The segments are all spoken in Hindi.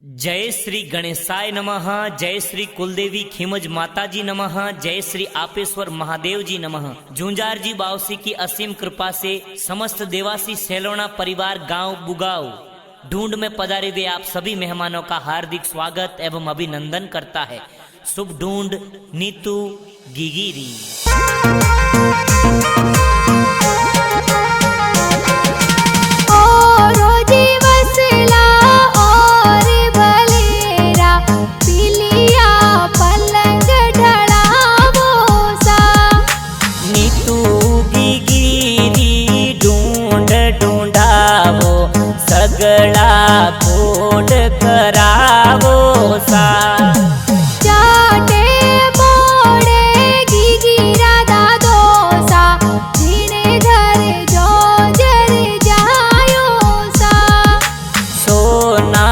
जय श्री गणेशाय नमः। जय श्री कुलदेवी खिमज माताजी नमः। जय श्री आपेश्वर महादेव जी नमः। झुंझार जी बावसी की असीम कृपा से समस्त देवासी सेलोना परिवार गांव बुगाव ढूंढ में पधारे हुए आप सभी मेहमानों का हार्दिक स्वागत एवं अभिनंदन करता है शुभ ढूंढ नीतू गिगिरी। सगळा कोड करावो सा चाटे मोड़े गिगिरा दादो सा जीने घर जो जर जायो सा सोना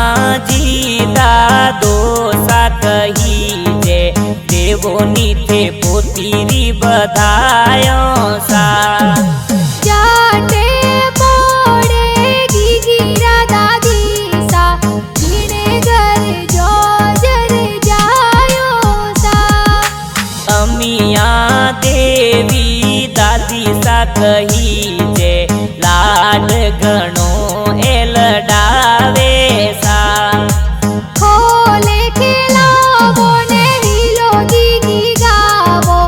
जी दादो सा कही जे देवोनी थे पोतीरी बधायो सा देवी दादी सा कही जे लाड गणो एलडावे सा खोले खिलावो ने हिलो गिगी गावो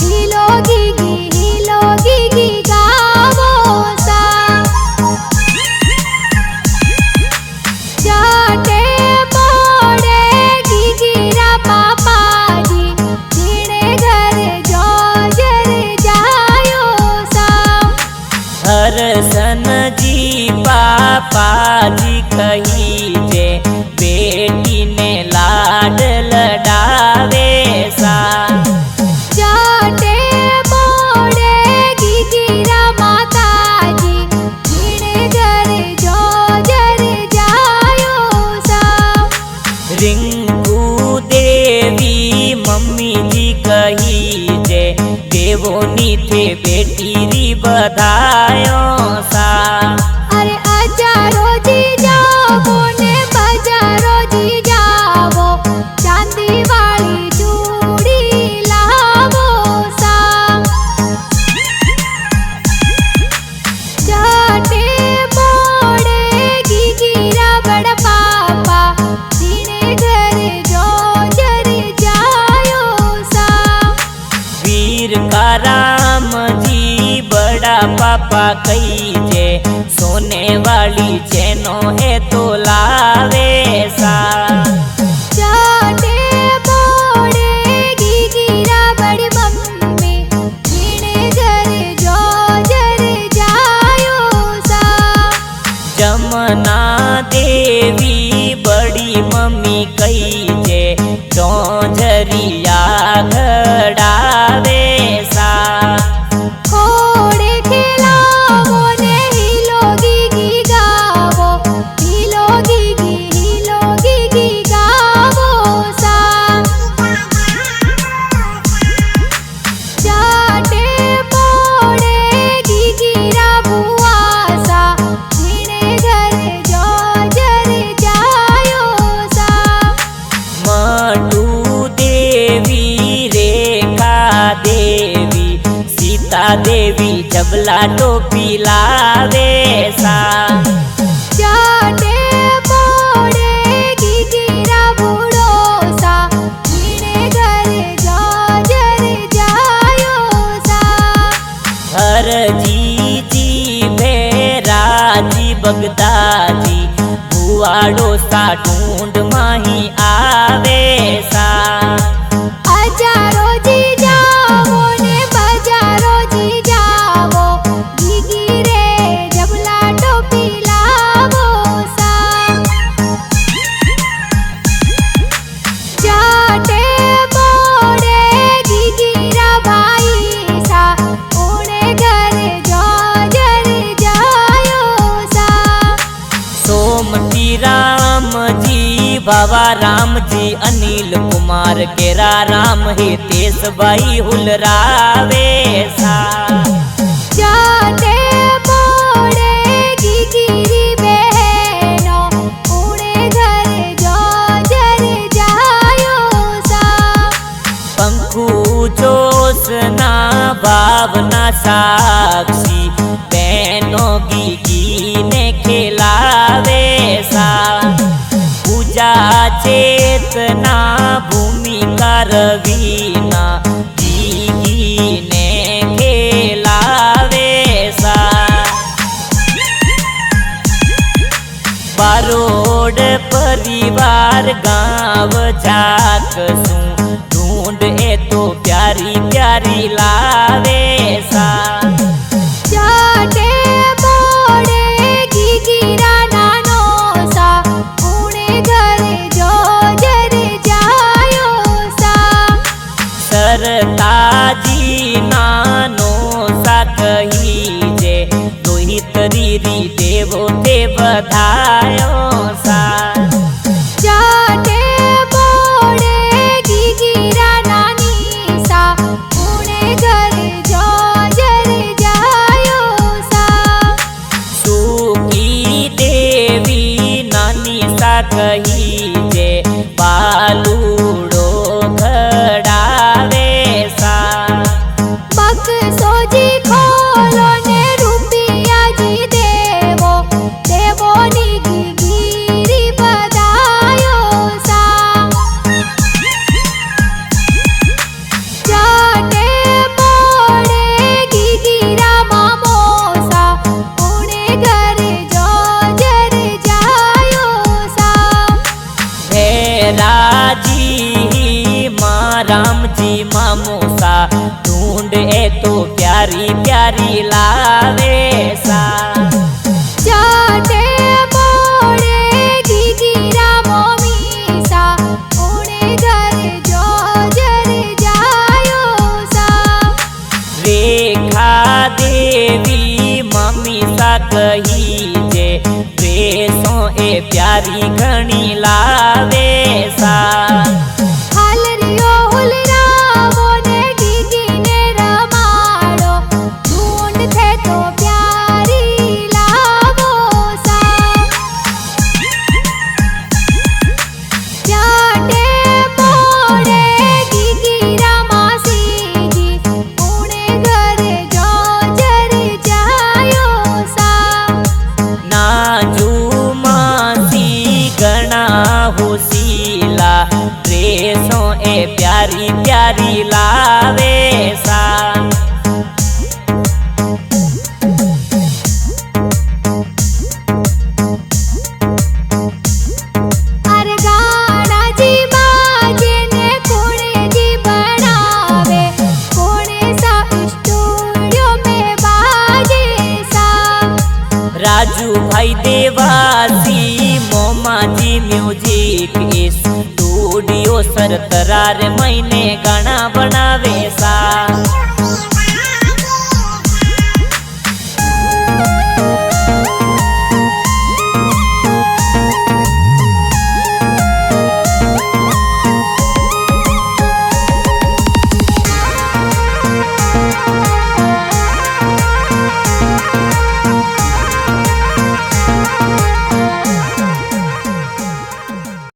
हिलो गिगी गावो सा जाटे मोड़े गिगिरा पापा जी जीने घर हरसन जी पापा जी कही जे बेटी ने लाड लडावे सा जाटे मोड़े गिगिरा माता जी जीने घर जो जर जायो सा रिंकू देवी मम्मी जी कही जे देवोनी थे बेटी री बधायो सा अरे अजारो जी जावो ने बजारो जी जावो चांदी वाली चूड़ी लावो सा जाटे मोड़े गिगिरा बड़ पापा जीने घर जो जर जायो सा वीर का राम जी बड़ा पापा कही जे सोने वाली चैनो है तो लावे सा जाटे मोड़े गिगिरा बड़ी मम्मी जीने घर जो जर जायो सा जमुना देवी बड़ी मम्मी कही जे डोंझरिया घड़ावे सा खोड़े खिलावो ने हिलो गिगी गावो हिलो गिगी गावो सा जाटे मोड़े गिगिरा बुआ सा जीने घर जो जर जायो सा मटू देवी रेखा देवी सीता देवी जबला टोपी लावे सा जाटे मोड़े गिगिरा बूढ़ो सा जीने घर जो जर जायो सा हर जी भेरा जी बगदा जी बुआड़ो सा ढूंढ माही आवे सा अजारो जी जावो ने बजारो जी जावो गिगिरे जबला टोपी लावो सा जाटे मोड़े गिगिरा भाई सा ओने घर जो जर जायो सा सोमती राम जी बाबा राम जी अनिल कुमार केरा राम हितेश भाई हुलरावे सा जाटे मोड़े गिगिरी बहनो ओने घर जो साक्षी बहनों गी ने खिलावे सा पूजा चेतना भूमिका रवीना गी ने खिलावे सा बारोड परिवार गाँव जाक सू ढूंढ ए तो प्यारी प्यारी लावे सा जाटे मोड़े गीगीरा नानो सा उणे घरे जो जर जायो सा सरताजी नानो सा कही जे दोहित रीरी देवो ते बधायो सा जाटे मोड़े गीगीरा नानी सा उणे घरे जो जर जायो सा सुकी देवी नानी सा कही जे बालूड़ो घड़ावे सा बक्सोजी खोलो ने रुपिया जी देवो देवो नी गीगीरी बधायो सा जाटे मोड़े गीगीरा मामो सा उणे घरे जो जर जायो सा राजी माँ राम जी मामूसा ढूंढ ए तो प्यारी प्यारी लावे सा जाटे मोड़े गीगीरा मोमी सा उणे घरे जो जर जायो सा रेखा देवी मम्मी सा कही जे ड्रेसों ए प्यारी घणी लावे सा हालरियो हुलरावो ने गीगी ने रमाड़ो ढूंढ थे तो प्यारी लावो सा जाटे मोड़े गीगीरा मासी जी उणे घरे जो जर जायो सा नाजू मासी गणा होशीला ड्रेसों ए प्यारी प्यारी लावे सा अरे गाना जी बाजे ने कोणे जी बनावे कोणे सा स्टूडियो में बाजे सा राजू भाई देवासी मोमा जी म्यूजिक स्टूडियो सरतरार महीने गाना बनावे